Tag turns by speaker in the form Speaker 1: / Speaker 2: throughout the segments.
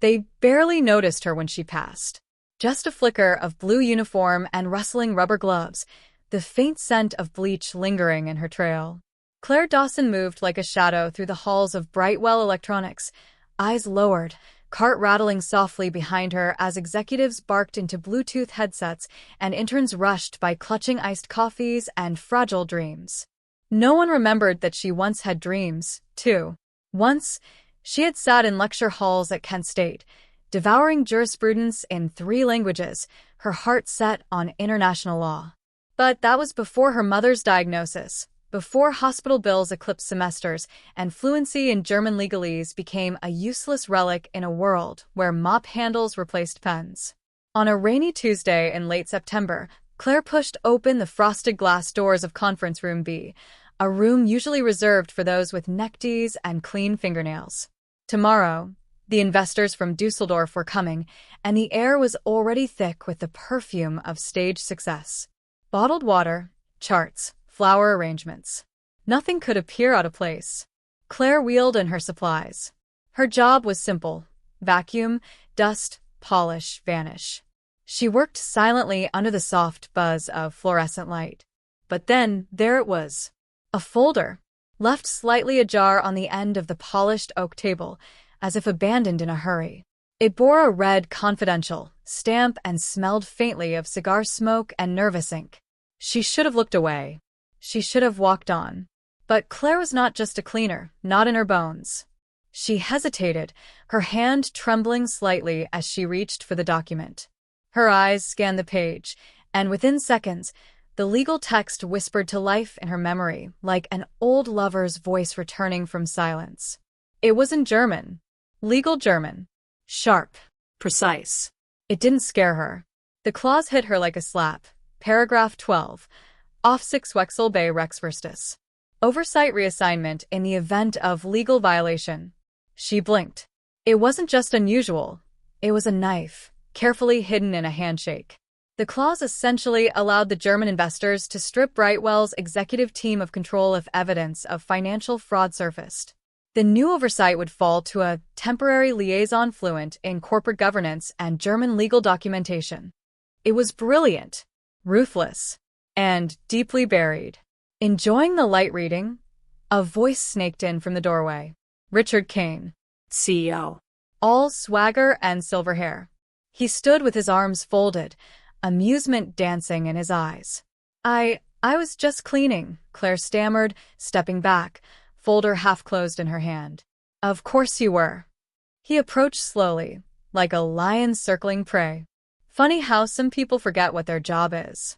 Speaker 1: They barely noticed her when she passed. Just a flicker of blue uniform and rustling rubber gloves, the faint scent of bleach lingering in her trail. Claire Dawson moved like a shadow through the halls of Brightwell Electronics, eyes lowered, cart rattling softly behind her as executives barked into Bluetooth headsets and interns rushed by clutching iced coffees and fragile dreams. No one remembered that she once had dreams, too. Once, she had sat in lecture halls at Kent State, devouring jurisprudence in 3 languages, her heart set on international law. But that was before her mother's diagnosis, before hospital bills eclipsed semesters and fluency in German legalese became a useless relic in a world where mop handles replaced pens. On a rainy Tuesday in late September, Claire pushed open the frosted glass doors of Conference Room B, a room usually reserved for those with neckties and clean fingernails. Tomorrow, the investors from Dusseldorf were coming, and the air was already thick with the perfume of stage success. Bottled water, charts, flower arrangements. Nothing could appear out of place. Claire wheeled in her supplies. Her job was simple: vacuum, dust, polish, vanish. She worked silently under the soft buzz of fluorescent light. But then, there it was. A folder, left slightly ajar on the end of the polished oak table, as if abandoned in a hurry. It bore a red confidential stamp and smelled faintly of cigar smoke and nervous ink. She should have looked away. She should have walked on. But Claire was not just a cleaner, not in her bones. She hesitated, her hand trembling slightly as she reached for the document. Her eyes scanned the page, and within seconds, the legal text whispered to life in her memory, like an old lover's voice returning from silence. It was in German. Legal German. Sharp. Precise. It didn't scare her. The clause hit her like a slap. Paragraph 12. Aufsichtswechsel bei Rechtsverstöß. Oversight reassignment in the event of legal violation. She blinked. It wasn't just unusual. It was a knife, carefully hidden in a handshake. The clause essentially allowed the German investors to strip Brightwell's executive team of control if evidence of financial fraud surfaced. The new oversight would fall to a temporary liaison fluent in corporate governance and German legal documentation. It was brilliant, ruthless, and deeply buried. Enjoying the light reading, a voice snaked in from the doorway. Richard Kane, CEO. All swagger and silver hair. He stood with his arms folded, amusement dancing in his eyes. I was just cleaning, Claire stammered, stepping back, folder half closed in her hand. Of course you were. He approached slowly, like a lion circling prey. Funny how some people forget what their job is.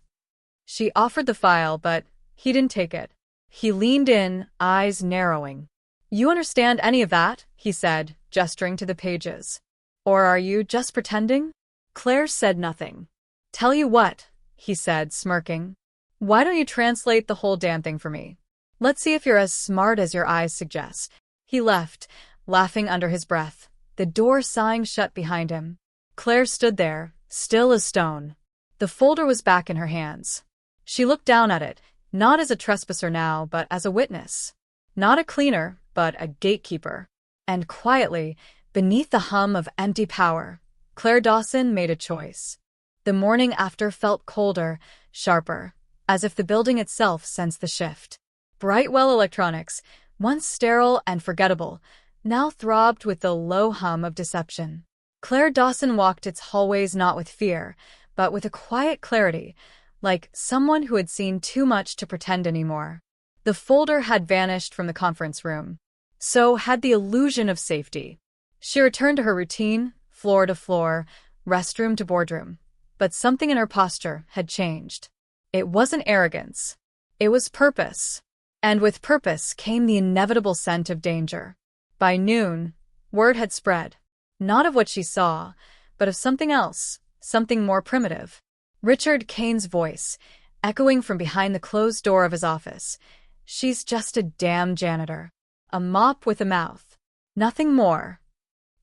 Speaker 1: She offered the file, but he didn't take it. He leaned in, eyes narrowing. You understand any of that? He said, gesturing to the pages. Or are you just pretending? Claire said nothing. Tell you what, he said, smirking. Why don't you translate the whole damn thing for me? Let's see if you're as smart as your eyes suggest. He left, laughing under his breath, the door sighing shut behind him. Claire stood there, still as stone. The folder was back in her hands. She looked down at it, not as a trespasser now, but as a witness. Not a cleaner, but a gatekeeper. And quietly, beneath the hum of empty power, Claire Dawson made a choice. The morning after felt colder, sharper, as if the building itself sensed the shift. Brightwell Electronics, once sterile and forgettable, now throbbed with the low hum of deception. Claire Dawson walked its hallways not with fear, but with a quiet clarity, like someone who had seen too much to pretend anymore. The folder had vanished from the conference room. So had the illusion of safety. She returned to her routine, floor to floor, restroom to boardroom. But something in her posture had changed. It wasn't arrogance. It was purpose. And with purpose came the inevitable scent of danger. By noon, word had spread. Not of what she saw, but of something else, something more primitive. Richard Kane's voice, echoing from behind the closed door of his office. She's just a damn janitor. A mop with a mouth. Nothing more.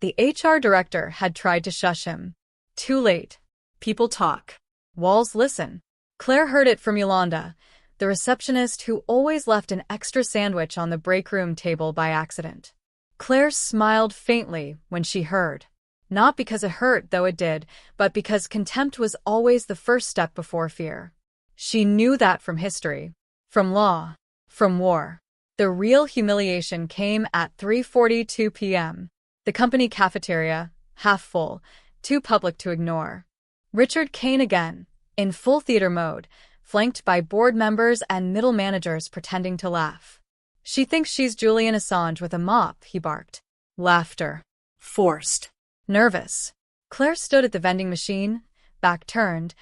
Speaker 1: The HR director had tried to shush him. Too late. People talk. Walls listen. Claire heard it from Yolanda, the receptionist who always left an extra sandwich on the break room table by accident. Claire smiled faintly when she heard. Not because it hurt, though it did, but because contempt was always the first step before fear. She knew that from history, from law, from war. The real humiliation came at 3:42 p.m. The company cafeteria, half full, too public to ignore. Richard Kane again, in full theater mode, flanked by board members and middle managers pretending to laugh. She thinks she's Julian Assange with a mop, he barked. Laughter.
Speaker 2: Forced.
Speaker 1: Nervous. Claire stood at the vending machine, back turned,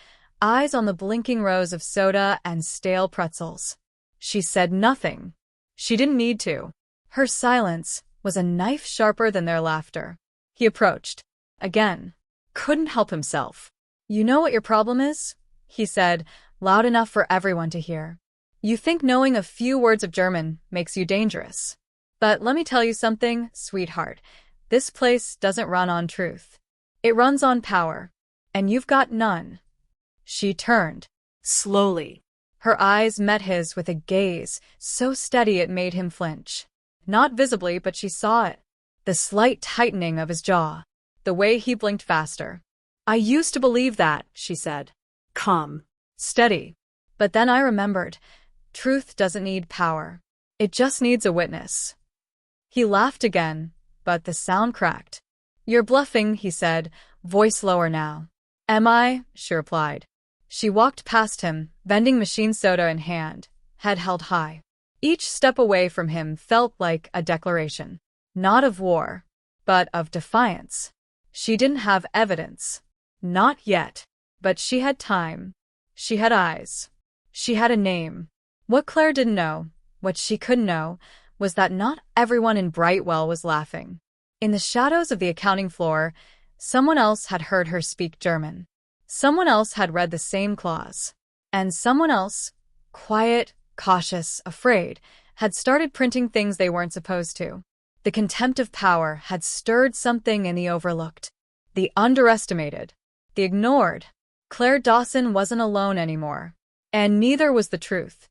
Speaker 1: eyes on the blinking rows of soda and stale pretzels. She said nothing. She didn't need to. Her silence was a knife sharper than their laughter. He approached. Again. Couldn't help himself. You know what your problem is? He said, loud enough for everyone to hear. You think knowing a few words of German makes you dangerous. But let me tell you something, sweetheart. This place doesn't run on truth. It runs on power. And you've got none. She turned.
Speaker 2: Slowly.
Speaker 1: Her eyes met his with a gaze so steady it made him flinch. Not visibly, but she saw it. The slight tightening of his jaw. The way he blinked faster. I used to believe that, she said.
Speaker 2: Calm.
Speaker 1: Steady. But then I remembered. Truth doesn't need power. It just needs a witness. He laughed again, but the sound cracked. You're bluffing, he said, voice lower now. Am I? She replied. She walked past him, vending machine soda in hand, head held high. Each step away from him felt like a declaration. Not of war, but of defiance. She didn't have evidence. Not yet. But she had time. She had eyes. She had a name. What Claire didn't know, what she couldn't know, was that not everyone in Brightwell was laughing. In the shadows of the accounting floor, someone else had heard her speak German. Someone else had read the same clause. And someone else, quiet, cautious, afraid, had started printing things they weren't supposed to. The contempt of power had stirred something in the overlooked, the underestimated, the ignored. Claire Dawson wasn't alone anymore. And neither was the truth.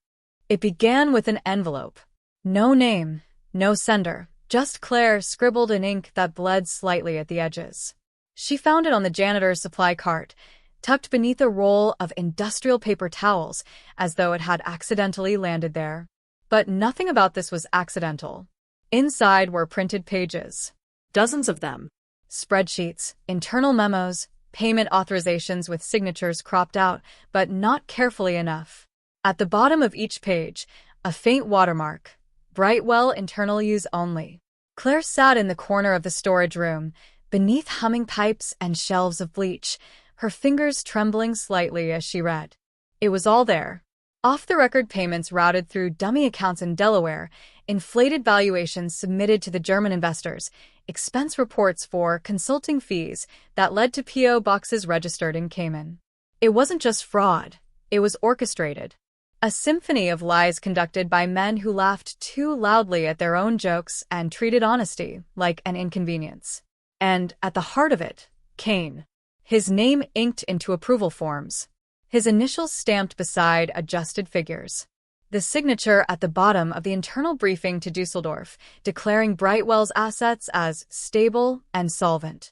Speaker 1: It began with an envelope. No name, no sender, just Claire scribbled in ink that bled slightly at the edges. She found it on the janitor's supply cart, tucked beneath a roll of industrial paper towels, as though it had accidentally landed there. But nothing about this was accidental. Inside were printed pages.
Speaker 2: Dozens of them.
Speaker 1: Spreadsheets, internal memos, payment authorizations with signatures cropped out, but not carefully enough. At the bottom of each page, a faint watermark. Brightwell internal use only. Claire sat in the corner of the storage room, beneath humming pipes and shelves of bleach, her fingers trembling slightly as she read. It was all there. Off-the-record payments routed through dummy accounts in Delaware, inflated valuations submitted to the German investors, expense reports for consulting fees that led to P.O. boxes registered in Cayman. It wasn't just fraud. It was orchestrated. A symphony of lies conducted by men who laughed too loudly at their own jokes and treated honesty like an inconvenience. And at the heart of it, Kane. His name inked into approval forms. His initials stamped beside adjusted figures. The signature at the bottom of the internal briefing to Dusseldorf, declaring Brightwell's assets as stable and solvent.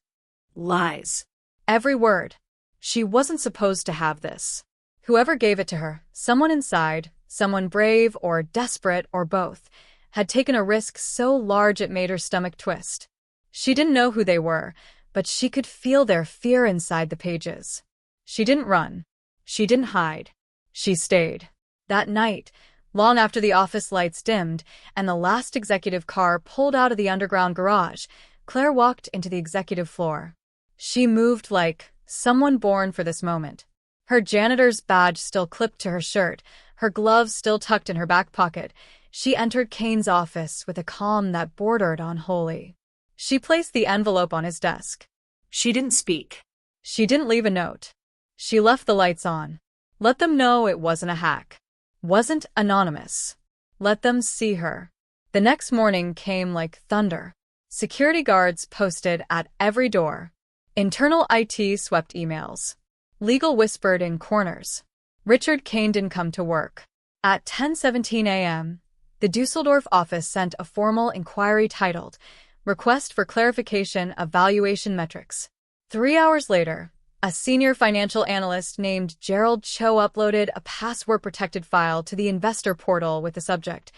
Speaker 2: Lies.
Speaker 1: Every word. She wasn't supposed to have this. Whoever gave it to her, someone inside, someone brave or desperate or both, had taken a risk so large it made her stomach twist. She didn't know who they were, but she could feel their fear inside the pages. She didn't run. She didn't hide. She stayed. That night, long after the office lights dimmed and the last executive car pulled out of the underground garage, Claire walked into the executive floor. She moved like someone born for this moment. Her janitor's badge still clipped to her shirt, her gloves still tucked in her back pocket. She entered Kane's office with a calm that bordered on holy. She placed the envelope on his desk.
Speaker 2: She didn't speak.
Speaker 1: She didn't leave a note. She left the lights on. Let them know it wasn't a hack. Wasn't anonymous. Let them see her. The next morning came like thunder. Security guards posted at every door. Internal IT swept emails. Legal whispered in corners. Richard Kane didn't come to work. At 10:17 a.m., the Dusseldorf office sent a formal inquiry titled Request for Clarification of Valuation Metrics. 3 hours later, a senior financial analyst named Gerald Cho uploaded a password-protected file to the investor portal with the subject,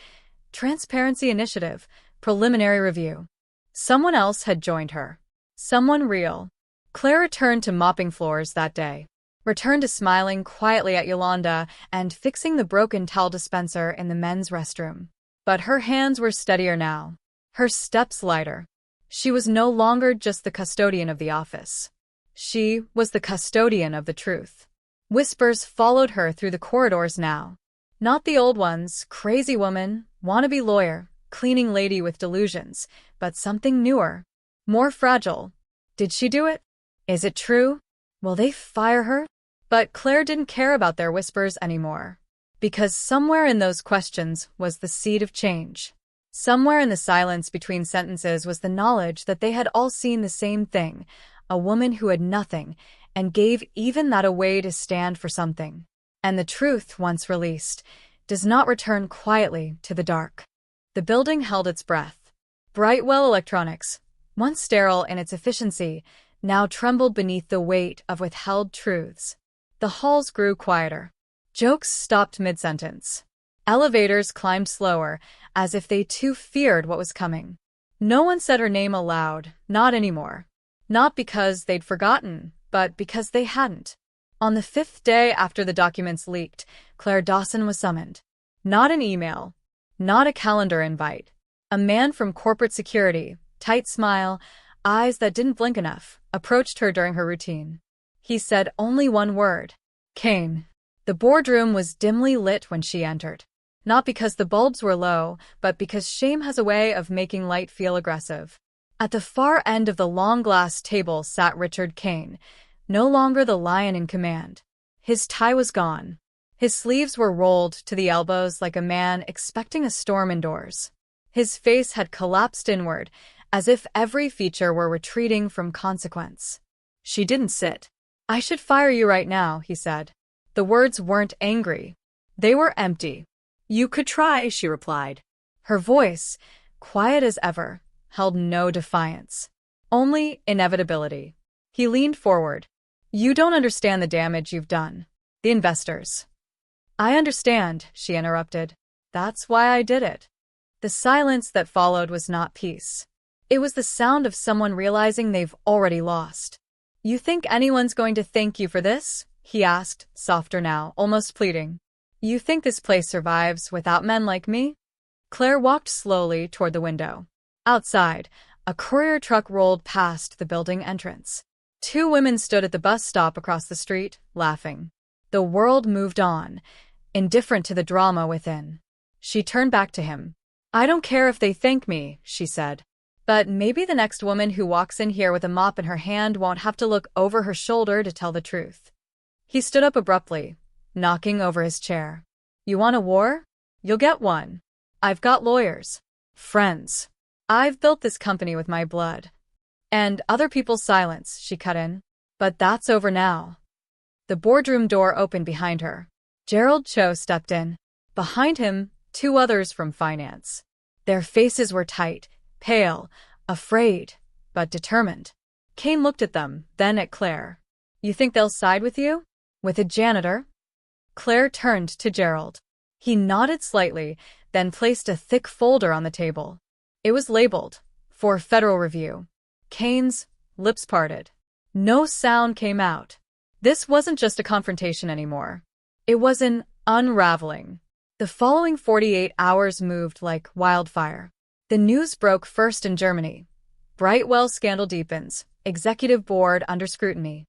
Speaker 1: Transparency Initiative, Preliminary Review. Someone else had joined her. Someone real. Claire returned to mopping floors that day. Returned to smiling quietly at Yolanda and fixing the broken towel dispenser in the men's restroom. But her hands were steadier now. Her steps lighter. She was no longer just the custodian of the office. She was the custodian of the truth. Whispers followed her through the corridors now. Not the old ones, crazy woman, wannabe lawyer, cleaning lady with delusions, but something newer, more fragile. Did she do it? Is it true? Will they fire her? But Claire didn't care about their whispers anymore. Because somewhere in those questions was the seed of change. Somewhere in the silence between sentences was the knowledge that they had all seen the same thing, a woman who had nothing, and gave even that away to stand for something. And the truth, once released, does not return quietly to the dark. The building held its breath. Brightwell Electronics, once sterile in its efficiency, now trembled beneath the weight of withheld truths. The halls grew quieter. Jokes stopped mid-sentence. Elevators climbed slower, as if they too feared what was coming. No one said her name aloud, not anymore. Not because they'd forgotten, but because they hadn't. On the 5th day after the documents leaked, Claire Dawson was summoned. Not an email, not a calendar invite. A man from corporate security, tight smile, eyes that didn't blink enough, approached her during her routine. He said only one word. Kane. The boardroom was dimly lit when she entered. Not because the bulbs were low, but because shame has a way of making light feel aggressive. At the far end of the long glass table sat Richard Kane, no longer the lion in command. His tie was gone. His sleeves were rolled to the elbows like a man expecting a storm indoors. His face had collapsed inward, as if every feature were retreating from consequence.
Speaker 2: She didn't sit.
Speaker 1: "I should fire you right now," he said. The words weren't angry. They were empty.
Speaker 2: "You could try," she replied.
Speaker 1: Her voice, quiet as ever, held no defiance. Only inevitability. He leaned forward. "You don't understand the damage you've done. The investors." "I understand," she interrupted. "That's why I did it." The silence that followed was not peace. It was the sound of someone realizing they've already lost. "You think anyone's going to thank you for this?" he asked, softer now, almost pleading. "You think this place survives without men like me?" Claire walked slowly toward the window. Outside, a courier truck rolled past the building entrance. 2 women stood at the bus stop across the street, laughing. The world moved on, indifferent to the drama within. She turned back to him. "I don't care if they thank me," she said. "But maybe the next woman who walks in here with a mop in her hand won't have to look over her shoulder to tell the truth." He stood up abruptly, knocking over his chair. "You want a war? You'll get one. I've got lawyers. Friends. I've built this company with my blood." "And other people's silence," she cut in. "But that's over now." The boardroom door opened behind her. Gerald Cho stepped in. Behind him, 2 others from finance. Their faces were tight, pale, afraid, but determined. Kane looked at them, then at Claire. "You think they'll side with you? With a janitor?" Claire turned to Gerald. He nodded slightly, then placed a thick folder on the table. It was labeled, "For Federal Review." Kane's lips parted. No sound came out. This wasn't just a confrontation anymore. It was an unraveling. The following 48 hours moved like wildfire. The news broke first in Germany. Brightwell scandal deepens, executive board under scrutiny.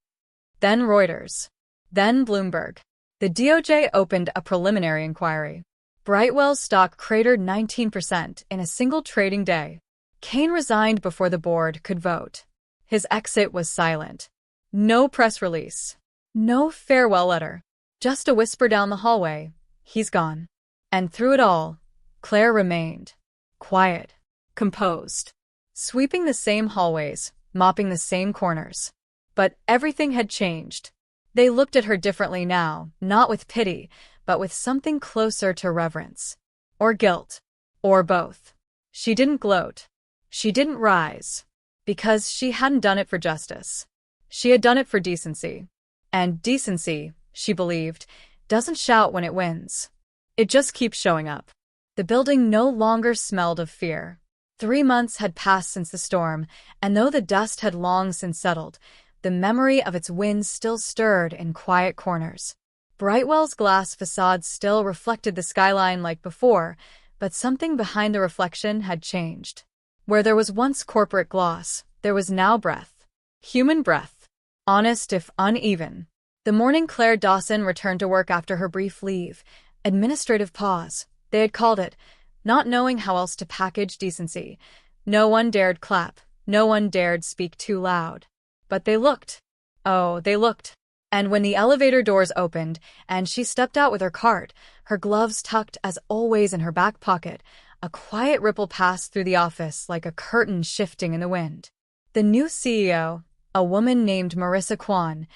Speaker 1: Then Reuters. Then Bloomberg. The DOJ opened a preliminary inquiry. Brightwell's stock cratered 19% in a single trading day. Kane resigned before the board could vote. His exit was silent. No press release. No farewell letter. Just a whisper down the hallway. He's gone. And through it all, Claire remained. Quiet. Composed. Sweeping the same hallways, mopping the same corners. But everything had changed. They looked at her differently now, not with pity, but with something closer to reverence. Or guilt. Or both. She didn't gloat. She didn't rise. Because she hadn't done it for justice. She had done it for decency. And decency, she believed, doesn't shout when it wins. It just keeps showing up. The building no longer smelled of fear. 3 months had passed since the storm, and though the dust had long since settled, the memory of its winds still stirred in quiet corners. Brightwell's glass facade still reflected the skyline like before, but something behind the reflection had changed. Where there was once corporate gloss, there was now breath. Human breath. Honest if uneven. The morning Claire Dawson returned to work after her brief leave. Administrative pause, they had called it, not knowing how else to package decency. No one dared clap. No one dared speak too loud. But they looked. Oh, they looked. And when the elevator doors opened and she stepped out with her cart, her gloves tucked as always in her back pocket, a quiet ripple passed through the office like a curtain shifting in the wind. The new CEO, a woman named Marissa Kwan,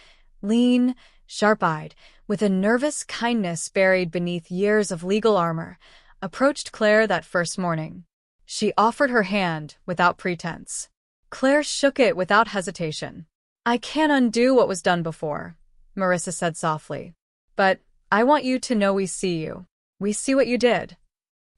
Speaker 1: lean, sharp-eyed, with a nervous kindness buried beneath years of legal armor, approached Claire that first morning. She offered her hand without pretense. Claire shook it without hesitation. "I can't undo what was done before," Marissa said softly. "But I want you to know we see you. We see what you did."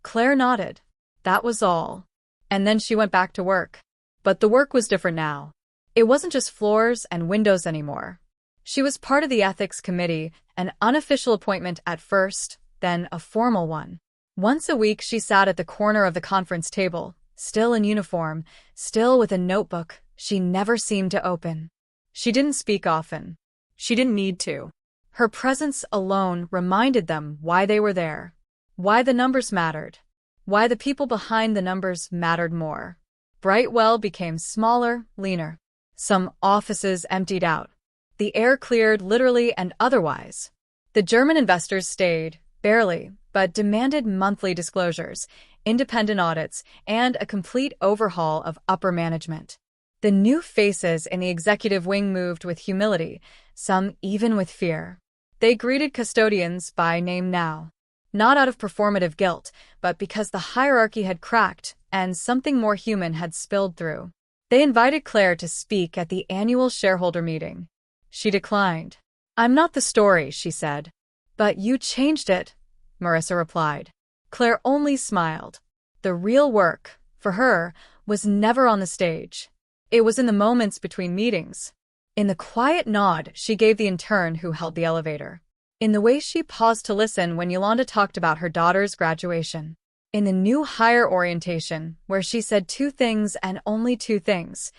Speaker 1: Claire nodded. That was all. And then she went back to work. But the work was different now. It wasn't just floors and windows anymore. She was part of the ethics committee, an unofficial appointment at first, then a formal one. Once a week she sat at the corner of the conference table, still in uniform, still with a notebook she never seemed to open. She didn't speak often.
Speaker 2: She didn't need to.
Speaker 1: Her presence alone reminded them why they were there, why the numbers mattered, why the people behind the numbers mattered more. Brightwell became smaller, leaner. Some offices emptied out. The air cleared literally and otherwise. The German investors stayed, barely, but demanded monthly disclosures, independent audits, and a complete overhaul of upper management. The new faces in the executive wing moved with humility, some even with fear. They greeted custodians by name now. Not out of performative guilt, but because the hierarchy had cracked and something more human had spilled through. They invited Claire to speak at the annual shareholder meeting. She declined. "I'm not the story," she said. "But you changed it," Marissa replied. Claire only smiled. The real work, for her, was never on the stage. It was in the moments between meetings. In the quiet nod she gave the intern who held the elevator. In the way she paused to listen when Yolanda talked about her daughter's graduation. In the new hire orientation, where she said 2 things and only 2 things.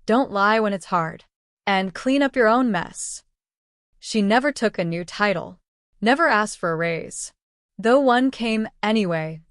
Speaker 1: Don't lie when it's hard. And clean up your own mess. She never took a new title. Never asked for a raise. Though one came anyway,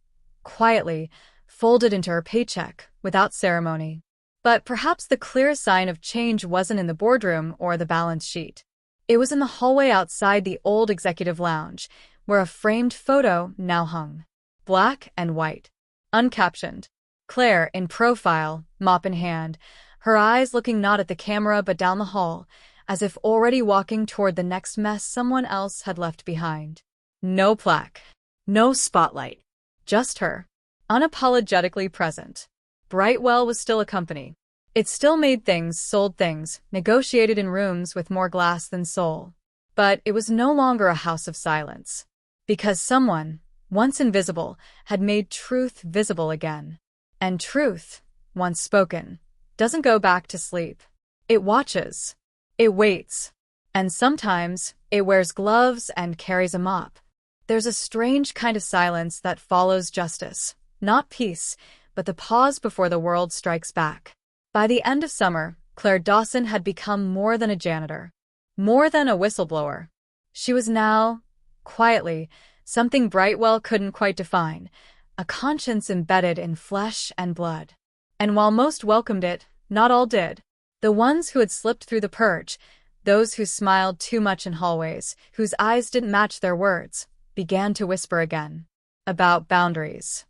Speaker 1: quietly, folded into her paycheck, without ceremony. But perhaps the clearest sign of change wasn't in the boardroom or the balance sheet. It was in the hallway outside the old executive lounge, where a framed photo now hung. Black and white. Uncaptioned. Claire, in profile, mop in hand, her eyes looking not at the camera but down the hall, as if already walking toward the next mess someone else had left behind. No plaque. No spotlight. Just her. Unapologetically present. Brightwell was still a company. It still made things, sold things, negotiated in rooms with more glass than soul. But it was no longer a house of silence. Because someone, once invisible, had made truth visible again. And truth, once spoken, doesn't go back to sleep. It watches. It waits. And sometimes, it wears gloves and carries a mop. There's a strange kind of silence that follows justice. Not peace, but the pause before the world strikes back. By the end of summer, Claire Dawson had become more than a janitor. More than a whistleblower. She was now, quietly, something Brightwell couldn't quite define, a conscience embedded in flesh and blood. And while most welcomed it, not all did. The ones who had slipped through the purge, those who smiled too much in hallways, whose eyes didn't match their words, began to whisper again. About boundaries.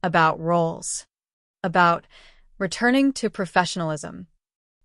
Speaker 1: About roles. About returning to professionalism.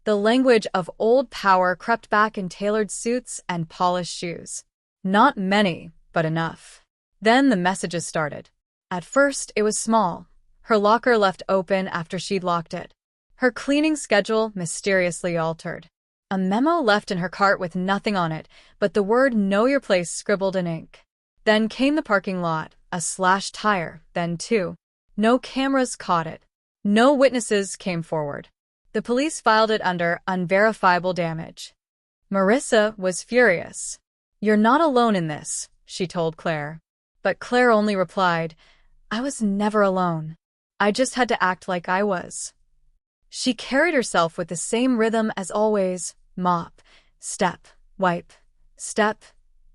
Speaker 1: The language of old power crept back in tailored suits and polished shoes. Not many, but enough. Then the messages started. At first, it was small. Her locker left open after she'd locked it. Her cleaning schedule mysteriously altered. A memo left in her cart with nothing on it but the word "Know Your Place" scribbled in ink. Then came the parking lot, a slashed tire, then two. No cameras caught it. No witnesses came forward. The police filed it under unverifiable damage. Marissa was furious. "You're not alone in this," she told Claire. But Claire only replied, "I was never alone. I just had to act like I was." She carried herself with the same rhythm as always: mop, step, wipe, step,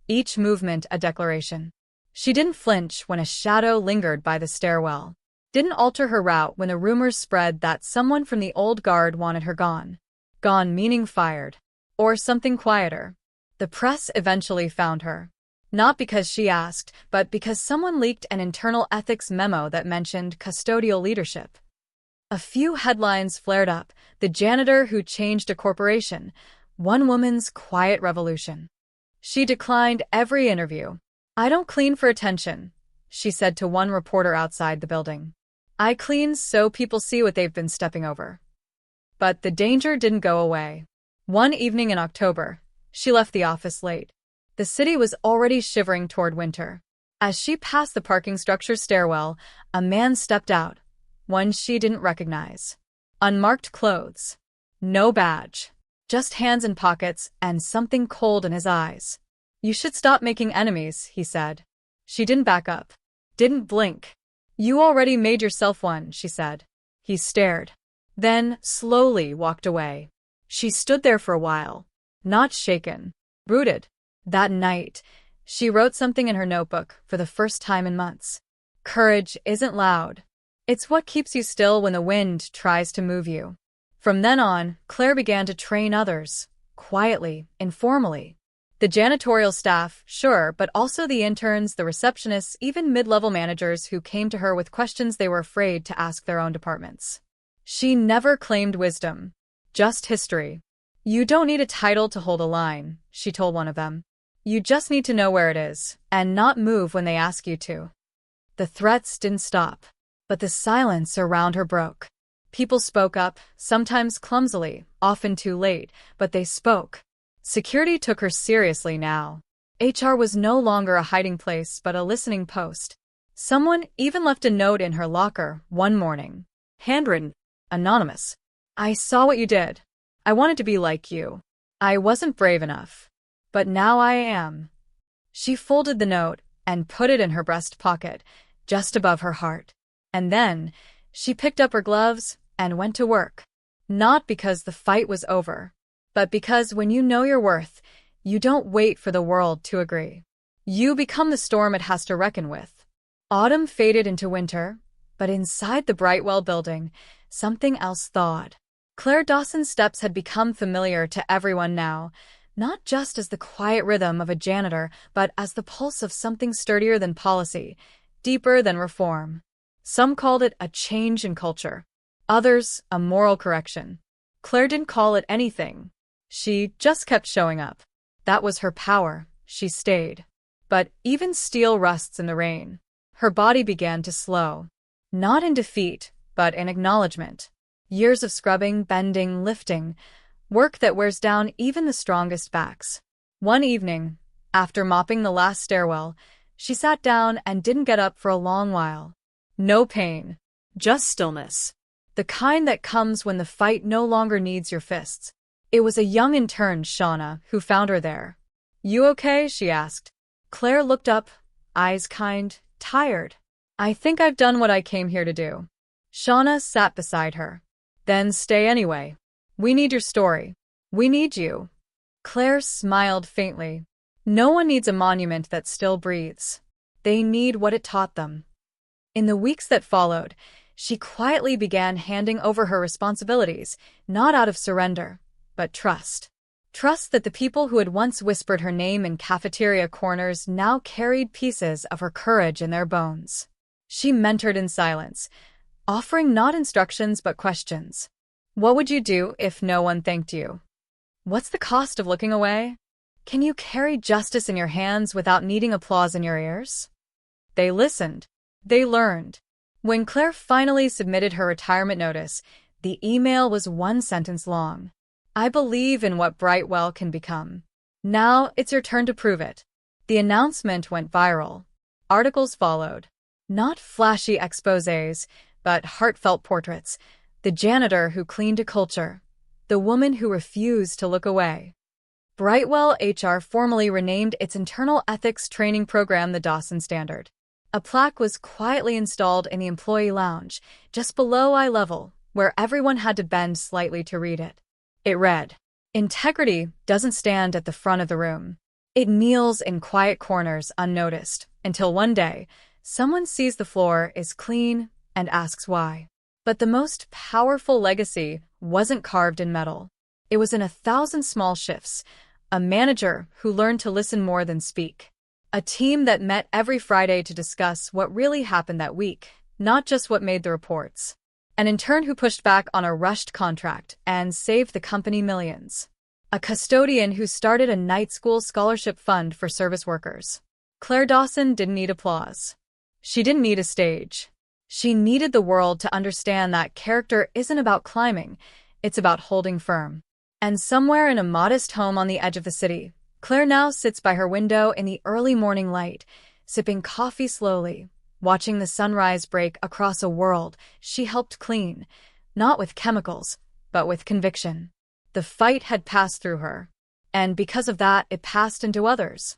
Speaker 1: each movement a declaration. She didn't flinch when a shadow lingered by the stairwell. Didn't alter her route when the rumors spread that someone from the old guard wanted her gone. Gone meaning fired. Or something quieter. The press eventually found her. Not because she asked, but because someone leaked an internal ethics memo that mentioned custodial leadership. A few headlines flared up: "The janitor who changed a corporation. One woman's quiet revolution." She declined every interview. "I don't clean for attention," she said to one reporter outside the building. "I clean so people see what they've been stepping over." But the danger didn't go away. One evening in October, she left the office late. The city was already shivering toward winter. As she passed the parking structure's stairwell, a man stepped out, one she didn't recognize. Unmarked clothes. No badge. Just hands in pockets and something cold in his eyes. "You should stop making enemies," he said. She didn't back up. Didn't blink. "You already made yourself one," she said. He stared. Then slowly walked away. She stood there for a while. Not shaken. Rooted. That night, she wrote something in her notebook for the first time in months. Courage isn't loud. It's what keeps you still when the wind tries to move you. From then on, Claire began to train others. Quietly, informally. The janitorial staff, sure, but also the interns, the receptionists, even mid-level managers who came to her with questions they were afraid to ask their own departments. She never claimed wisdom. Just history. "You don't need a title to hold a line," she told one of them. "You just need to know where it is, and not move when they ask you to." The threats didn't stop, but the silence around her broke. People spoke up, sometimes clumsily, often too late, but they spoke. Security took her seriously now. HR was no longer a hiding place but a listening post. Someone even left a note in her locker one morning. Handwritten. Anonymous. "I saw what you did. I wanted to be like you. I wasn't brave enough. But now I am." She folded the note and put it in her breast pocket, just above her heart. And then, she picked up her gloves and went to work. Not because the fight was over, but because when you know your worth, you don't wait for the world to agree. You become the storm it has to reckon with. Autumn faded into winter, but inside the Brightwell building, something else thawed. Claire Dawson's steps had become familiar to everyone now, not just as the quiet rhythm of a janitor, but as the pulse of something sturdier than policy, deeper than reform. Some called it a change in culture. Others, a moral correction. Claire didn't call it anything. She just kept showing up. That was her power. She stayed. But even steel rusts in the rain. Her body began to slow. Not in defeat, but in acknowledgement. Years of scrubbing, bending, lifting. Work that wears down even the strongest backs. One evening, after mopping the last stairwell, she sat down and didn't get up for a long while. No pain. Just stillness. The kind that comes when the fight no longer needs your fists. It was a young intern, Shauna, who found her there. "You okay?" she asked. Claire looked up, eyes kind, tired. "I think I've done what I came here to do." Shauna sat beside her. "Then stay anyway. We need your story. We need you." Claire smiled faintly. No one needs a monument that still breathes. They need what it taught them. In the weeks that followed, she quietly began handing over her responsibilities, not out of surrender, but trust. Trust that the people who had once whispered her name in cafeteria corners now carried pieces of her courage in their bones. She mentored in silence, offering not instructions but questions. What would you do if no one thanked you? What's the cost of looking away? Can you carry justice in your hands without needing applause in your ears? They listened. They learned. When Claire finally submitted her retirement notice, the email was one sentence long. I believe in what Brightwell can become. Now it's your turn to prove it. The announcement went viral. Articles followed. Not flashy exposés, but heartfelt portraits. The janitor who cleaned a culture. The woman who refused to look away. Brightwell HR formally renamed its internal ethics training program the Dawson Standard. A plaque was quietly installed in the employee lounge, just below eye level, where everyone had to bend slightly to read it. It read, "Integrity doesn't stand at the front of the room. It kneels in quiet corners unnoticed, until one day, someone sees the floor is clean and asks why." But the most powerful legacy wasn't carved in metal. It was in 1,000 small shifts, a manager who learned to listen more than speak, a team that met every Friday to discuss what really happened that week, not just what made the reports, an intern who pushed back on a rushed contract and saved the company millions, a custodian who started a night school scholarship fund for service workers. Claire Dawson didn't need applause. She didn't need a stage. She needed the world to understand that character isn't about climbing, it's about holding firm. And somewhere in a modest home on the edge of the city, Claire now sits by her window in the early morning light, sipping coffee slowly, watching the sunrise break across a world she helped clean, not with chemicals, but with conviction. The fight had passed through her, and because of that, it passed into others.